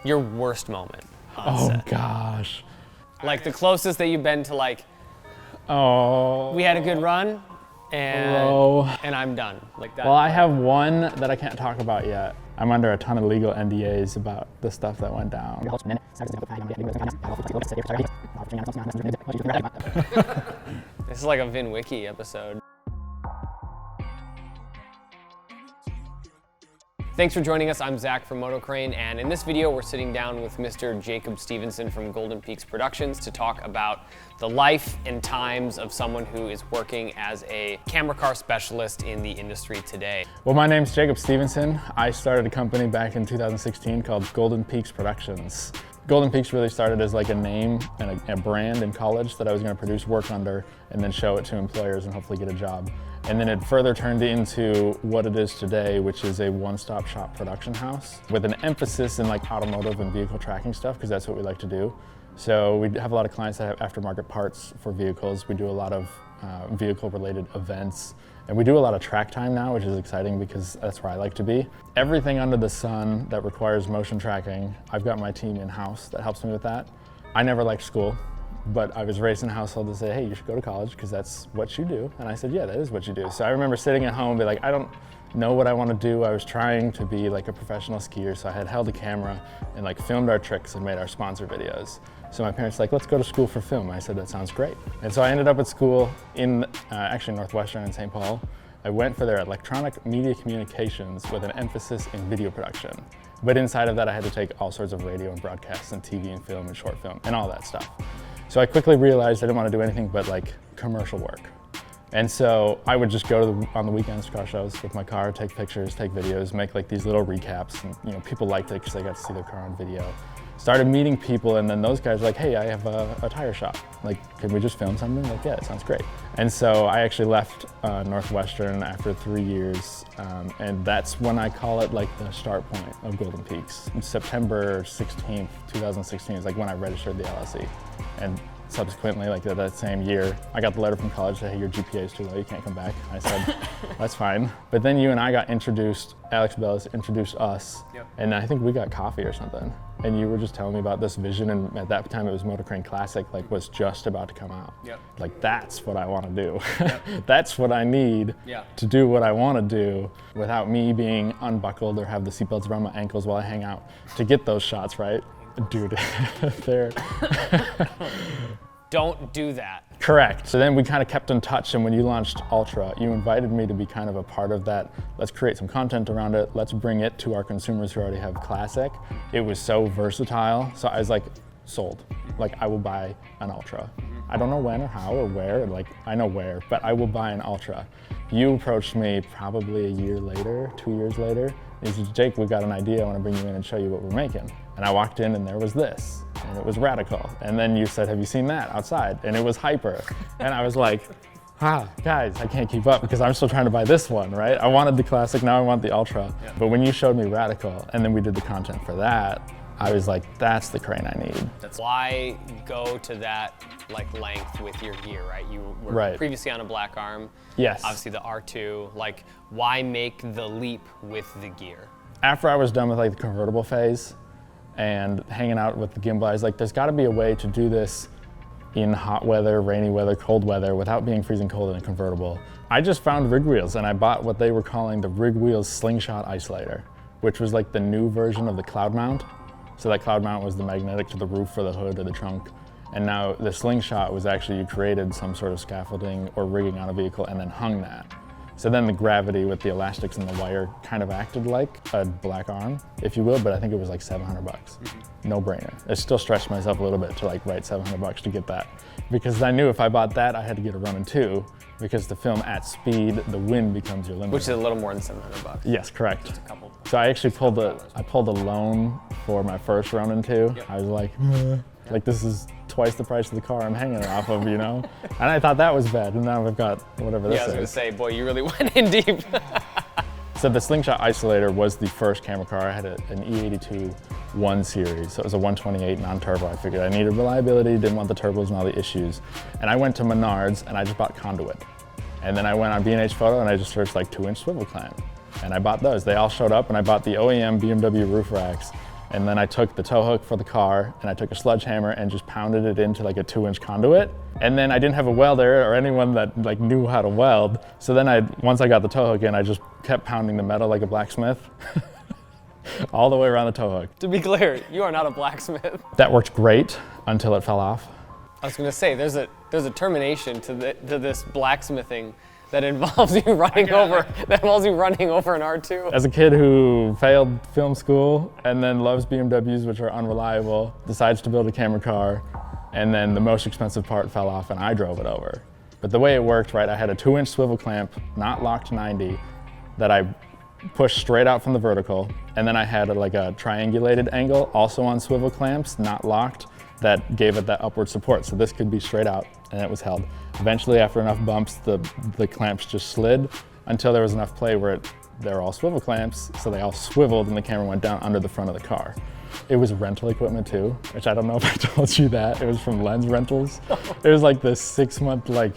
Your worst moment on Oh set. gosh. Like the closest that you've been to like, Oh. we had a good run and Bro. and I'm done. Like that. Well, I have one that I can't talk about yet. I'm under a ton of legal NDAs about the stuff that went down. This is like a Vin Wiki episode. Thanks for joining us. I'm Zach from MotoCrane, and in this video we're sitting down with Mr. Jacob Stevenson from GoldenPeaks Productions to talk about the life and times of someone who is working as a camera car specialist in the industry today. Well, my name's Jacob Stevenson. I started a company back in 2016 called GoldenPeaks Productions. GoldenPeaks really started as like a name and a brand in college that I was going to produce work under and then show it to employers and hopefully get a job. And then it further turned into what it is today, which is a one-stop shop production house with an emphasis in like automotive and vehicle tracking stuff, because that's what we like to do. So we have a lot of clients that have aftermarket parts for vehicles. We do a lot of vehicle-related events. And we do a lot of track time now, which is exciting because that's where I like to be. Everything under the sun that requires motion tracking, I've got my team in-house that helps me with that. I never liked school, but I was raised in a household to say, hey, you should go to college because that's what you do. And I said, yeah, that is what you do. So I remember sitting at home and be like, I don't know what I want to do. I was trying to be like a professional skier, so I had held a camera and like filmed our tricks and made our sponsor videos. So my parents were like, let's go to school for film. I said, that sounds great. And so I ended up at school in actually Northwestern in St. Paul. I went for their electronic media communications with an emphasis in video production. But inside of that, I had to take all sorts of radio and broadcasts and TV and film and short film and all that stuff. So I quickly realized I didn't want to do anything but like commercial work. And so I would just go to on the weekends to car shows with my car, take pictures, take videos, make like these little recaps. And you know, people liked it because they got to see their car on video. Started meeting people, and then those guys were like, hey, I have a tire shop. Like, can we just film something? Like, yeah, it sounds great. And so I actually left Northwestern after 3 years, and that's when I call it like the start point of GoldenPeaks. September 16th, 2016 is like when I registered the LLC. And subsequently, like that same year, I got the letter from college that, hey, your GPA is too low, you can't come back. I said, that's fine. But then you and I got introduced, Alex Bellis introduced us, and I think we got coffee or something. And you were just telling me about this vision, and at that time it was MotoCrane Classic, like was just about to come out. Like that's what I want to do. That's what I need to do what I want to do without me being unbuckled or have the seatbelts around my ankles while I hang out to get those shots, right? Dude, they're... Don't do that. Correct. So then we kind of kept in touch, and when you launched Ultra, you invited me to be kind of a part of that. Let's create some content around it. Let's bring it to our consumers who already have Classic. It was so versatile. So I was like, sold. Like, I will buy an Ultra. I don't know when or how or where, like I know where, but I will buy an Ultra. You approached me probably a year later, 2 years later. He said, Jake, we've got an idea. I want to bring you in and show you what we're making. And I walked in and there was this, and it was Radical. And then you said, have you seen that outside? And it was Hyper. And I was like, guys, I can't keep up because I'm still trying to buy this one, right? I wanted the Classic, now I want the Ultra. But when you showed me Radical and then we did the content for that, I was like, that's the crane I need. That's why go to that like length with your gear, right? You were previously on a black arm. Yes. Obviously the R2, like why make the leap with the gear? After I was done with like the convertible phase and hanging out with the gimbal, I was like, there's gotta be a way to do this in hot weather, rainy weather, cold weather without being freezing cold in a convertible. I just found rig wheels and I bought what they were calling the rig wheels slingshot isolator, which was like the new version of the cloud mount. So that cloud mount was the magnetic to the roof or the hood or the trunk. And now the slingshot was actually you created some sort of scaffolding or rigging on a vehicle and then hung that. So then the gravity with the elastics and the wire kind of acted like a black arm, if you will, but I think it was like $700. No brainer. I still stretched myself a little bit to like write $700 to get that. Because I knew if I bought that, I had to get a Ronin 2, because to film at speed, the wind becomes your limit. Which is a little more than $700. Yes, correct. Just a couple. So I actually pulled a loan for my first Ronin 2. I was like, like this is twice the price of the car I'm hanging off of, you know? And I thought that was bad, and now I've got whatever this is. Yeah, I was gonna say, boy, you really went in deep. So the slingshot isolator was the first camera car. I had an E92 1 series, so it was a 128 non-turbo. I figured I needed reliability, didn't want the turbos and all the issues. And I went to Menards and I just bought conduit. And then I went on B&H Photo and I just searched like 2-inch swivel clamp. And I bought those. They all showed up, and I bought the OEM BMW roof racks. And then I took the tow hook for the car and I took a sledgehammer and just pounded it into like a 2-inch conduit. And then I didn't have a welder or anyone that like knew how to weld. So then once I got the tow hook in, I just kept pounding the metal like a blacksmith all the way around the tow hook. To be clear, you are not a blacksmith. That worked great until it fell off. I was gonna say, there's a termination to this blacksmithing that involves you running over an R2. As a kid who failed film school and then loves BMWs, which are unreliable, decides to build a camera car, and then the most expensive part fell off and I drove it over. But the way it worked, right, I had a 2-inch swivel clamp, not locked 90, that I pushed straight out from the vertical, and then I had like a triangulated angle, also on swivel clamps, not locked, that gave it that upward support. So this could be straight out and it was held. Eventually, after enough bumps, the clamps just slid until there was enough play where they're all swivel clamps, so they all swiveled and the camera went down under the front of the car. It was rental equipment too, which I don't know if I told you that. It was from Lens Rentals. It was like this 6-month like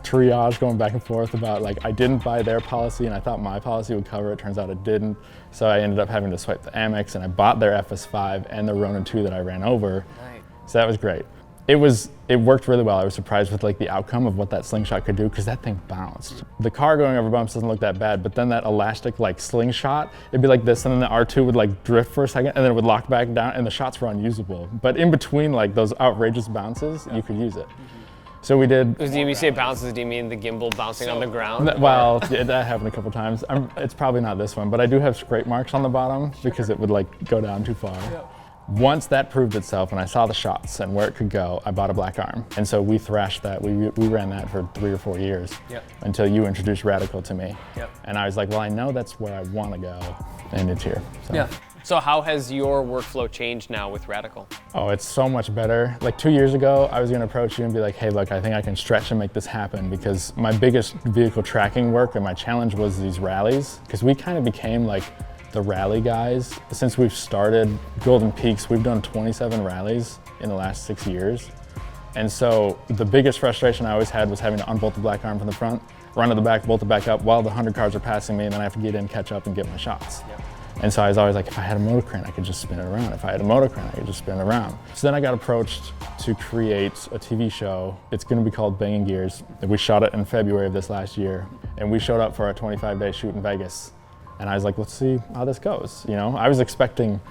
triage going back and forth about like, I didn't buy their policy and I thought my policy would cover it. Turns out it didn't. So I ended up having to swipe the Amex and I bought their FS5 and the Ronin 2 that I ran over. Nice. So that was great. It worked really well. I was surprised with like the outcome of what that slingshot could do because that thing bounced. The car going over bumps doesn't look that bad, but then that elastic like slingshot, it'd be like this and then the R2 would like drift for a second and then it would lock back down and the shots were unusable. But in between like those outrageous bounces, you could use it. So we did. When you say bounces, do you mean the gimbal bouncing on the ground? Well, that happened a couple times. It's probably not this one, but I do have scrape marks on the bottom because it would like go down too far. Yep. Once that proved itself and I saw the shots and where it could go, I bought a black arm. And so we thrashed that. We ran that for 3 or 4 years. Yep. Until you introduced Radical to me. Yep. And I was like, well, I know that's where I want to go. And it's here. So. Yeah. So how has your workflow changed now with Radical? Oh, it's so much better. Like 2 years ago, I was gonna approach you and be like, hey, look, I think I can stretch and make this happen because my biggest vehicle tracking work and my challenge was these rallies, because we kind of became like the rally guys. Since we've started Golden Peaks, we've done 27 rallies in the last 6 years. And so the biggest frustration I always had was having to unbolt the black arm from the front, run to the back, bolt it back up while the 100 cars are passing me, and then I have to get in, catch up, and get my shots. Yep. And so I was always like, if I had a MotoCrane, I could just spin it around. If I had a MotoCrane, I could just spin it around. So then I got approached to create a TV show. It's gonna be called Banging Gears. We shot it in February of this last year. And we showed up for a 25-day shoot in Vegas. And I was like, let's see how this goes. You know, I was expecting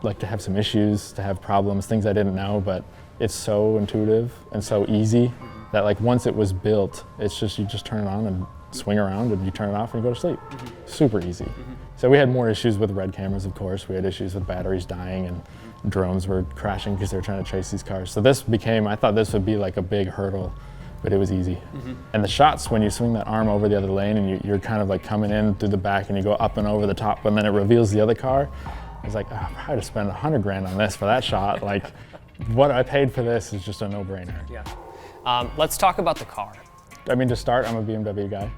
like to have some issues, to have problems, things I didn't know, but it's so intuitive and so easy that like once it was built, it's just, you just turn it on and swing around and you turn it off and you go to sleep. Super easy. So we had more issues with red cameras, of course. We had issues with batteries dying and drones were crashing because they were trying to chase these cars. So this became, I thought this would be like a big hurdle, but it was easy. And the shots, when you swing that arm over the other lane and you're kind of like coming in through the back and you go up and over the top, and then it reveals the other car, I was like, oh, I had to spend 100 grand on this for that shot. Like, what I paid for this is just a no-brainer. Yeah. Let's talk about the car. I mean, to start, I'm a BMW guy.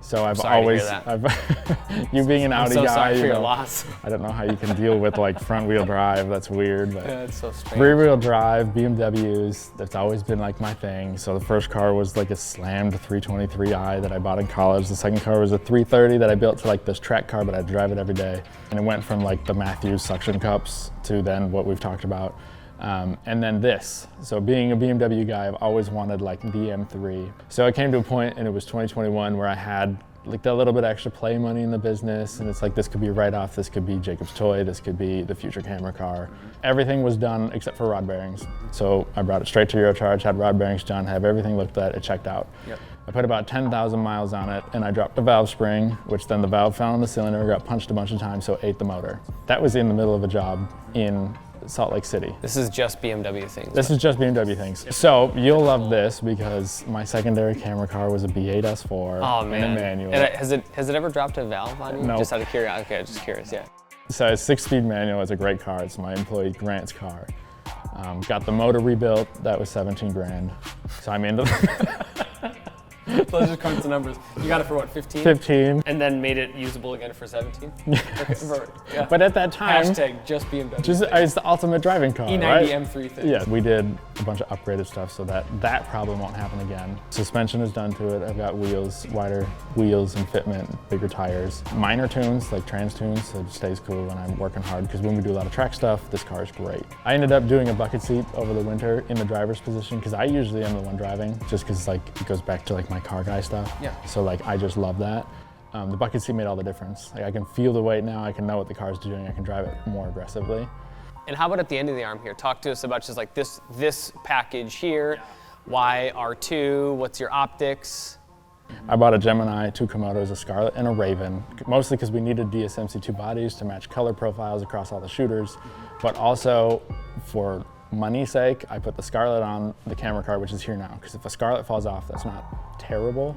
So I've sorry always, to hear that. You being an Audi guy, sorry for you your know, loss. I don't know how you can deal with like front wheel drive, that's weird. But yeah, it's so strange. Rear wheel drive, BMWs, that's always been like my thing. So the first car was like a slammed 323i that I bought in college. The second car was a 330 that I built to like this track car, but I drive it every day. And it went from like the Matthews suction cups to then what we've talked about. And then this. So being a BMW guy, I've always wanted like the M3. So I came to a point, and it was 2021, where I had like that little bit extra play money in the business, and it's like this could be a write-off, this could be Jacob's toy, this could be the future camera car. Everything was done except for rod bearings. So I brought it straight to Eurocharge, had rod bearings done, have everything looked at, it checked out. Yep. I put about 10,000 miles on it, and I dropped a valve spring, which then the valve fell in the cylinder, got punched a bunch of times, so it ate the motor. That was in the middle of a job in Salt Lake City. This is just BMW things. This is just BMW things. So you'll love this because my secondary camera car was a B8 S4 oh, man. in a manual. And has it ever dropped a valve on you? No. Just out of curiosity. Okay, just curious, yeah. So a 6-speed manual. It's a great car. It's my employee Grant's car. Got the motor rebuilt. That was 17 grand. So I'm into Let's just crunch the numbers. You got it for what, 15? 15. And then made it usable again for 17? Yes. Yeah. But at that time, Hashtag just BMW. it's the ultimate driving car, E90 right? M3 thing. Yeah, we did a bunch of upgraded stuff so that problem won't happen again. Suspension is done to it. I've got wheels, wider wheels and fitment, bigger tires. Minor tunes, like trans tunes, so it stays cool when I'm working hard, because when we do a lot of track stuff, this car is great. I ended up doing a bucket seat over the winter in the driver's position, because I usually am the one driving, just because like it goes back to like my car guy stuff. Yeah. So like I just love that. The bucket seat made all the difference. Like I can feel the weight now, I can know what the car's doing, I can drive it more aggressively. And how about at the end of the arm here? Talk to us about just like this package here. Why R2? What's your optics? I bought a Gemini, 2 Komodos, a Scarlet, and a Raven, mostly because we needed DSMC2 bodies to match color profiles across all the shooters, but also for money's sake, I put the Scarlet on the camera card, which is here now, because if a Scarlet falls off, that's not terrible.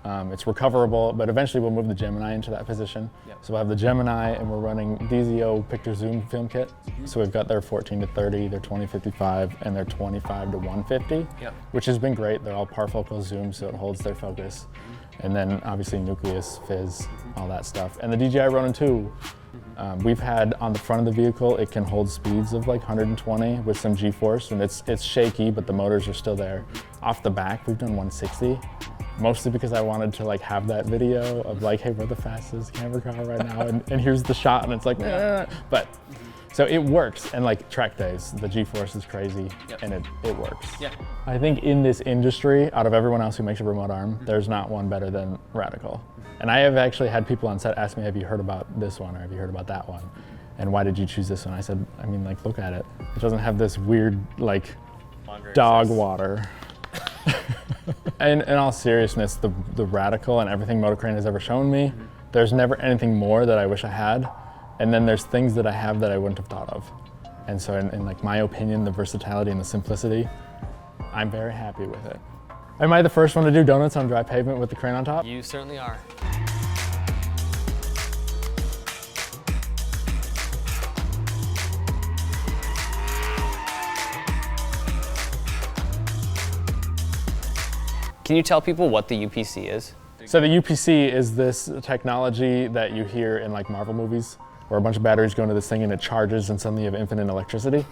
It's recoverable, but eventually we'll move the Gemini into that position. Yep. So we'll have the Gemini, and we're running DZO Picture Zoom film kit. So we've got their 14-30, their 20-55, and their 25-150, Yep. which has been great. They're all parfocal zoom, so it holds their focus. And then obviously nucleus, fizz, all that stuff. And the DJI Ronin 2, we've had on the front of the vehicle, it can hold speeds of like 120 with some G-force, and it's shaky, but the motors are still there. Off the back, we've done 160. Mostly because I wanted to like have that video of like, hey, we're the fastest camera car right now, and here's the shot, and it's like, but so it works. And like track days, the G-force is crazy, Yep. and it works. Yeah. I think in this industry, out of everyone else who makes a remote arm, there's not one better than Radical. And I have actually had people on set ask me, have you heard about this one, or have you heard about that one? And why did you choose this one? I said, I mean, like, look at it. It doesn't have this weird, like, dog water. And in all seriousness, the Radical and everything MotoCrane has ever shown me, there's never anything more that I wish I had. And then there's things that I have that I wouldn't have thought of. And so in like my opinion, the versatility and the simplicity, I'm very happy with it. Am I the first one to do donuts on dry pavement with the crane on top? You certainly are. Can you tell people what the UPC is? So the UPC is this technology that you hear in like Marvel movies, where a bunch of batteries go into this thing and it charges and suddenly you have infinite electricity.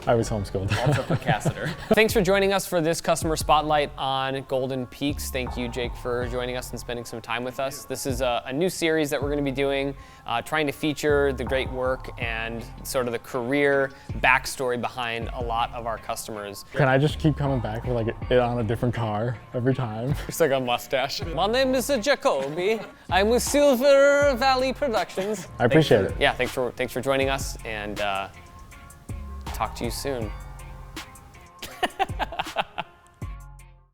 I was homeschooled. Ultracapacitor. Thanks for joining us for this customer spotlight on Golden Peaks. Thank you, Jake, for joining us and spending some time with us. This is a new series that we're going to be doing, trying to feature the great work and sort of the career backstory behind a lot of our customers. Can I just keep coming back with like it on a different car every time? It's like a mustache. My name is Jacoby. I'm with Silver Valley Productions. I appreciate it. Yeah, thanks for joining us, and talk to you soon.